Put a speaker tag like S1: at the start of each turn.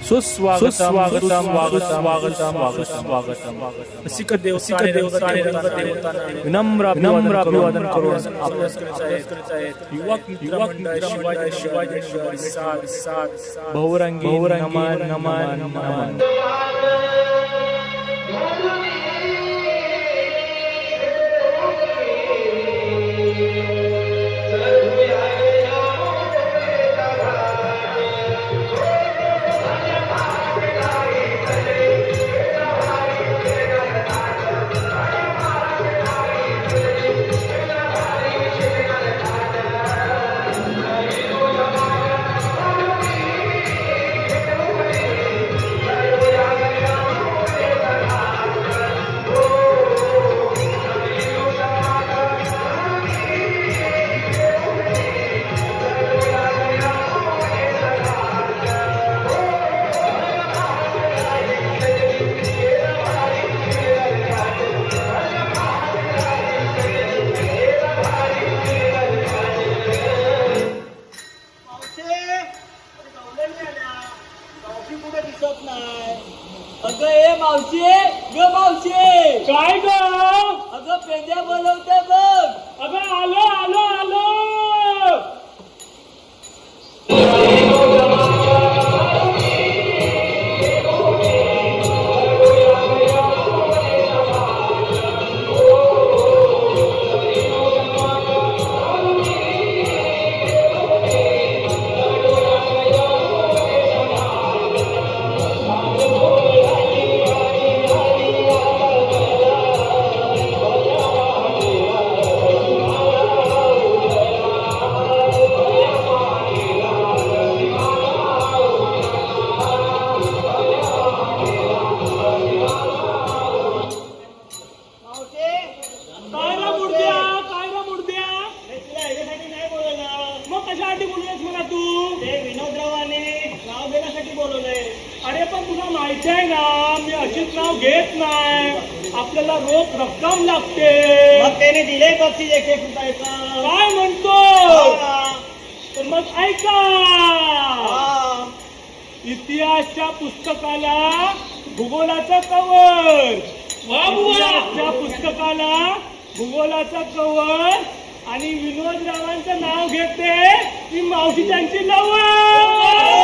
S1: सुस्वागतम स्वागतम स्वागतम स्वागतम सिख देवता विनम्र अभिवादन करून युवक शिवाजी बहुरंगी नमन नमन नमन.
S2: अगं ए मावशी ग मावशी
S3: काय ग
S2: अगं पेंड्या बोलवते बघ.
S3: अगं आलो आलो आलो. अरे पण तुला माहिती आहे ना मी अशीच नाव घेत नाही. आपल्याला रोख रक्कम लागते.
S2: मग त्याने दिले बक्षीस 1-1 रुपयाचा.
S3: काय म्हणतो तर मग ऐका. इतिहासच्या पुस्तकाला भूगोलाचा कवर. इतिहासच्या पुस्तकाला भूगोलाचा कवर आणि विनोदरावांचं नाव घेते की मावशी त्यांची लवर.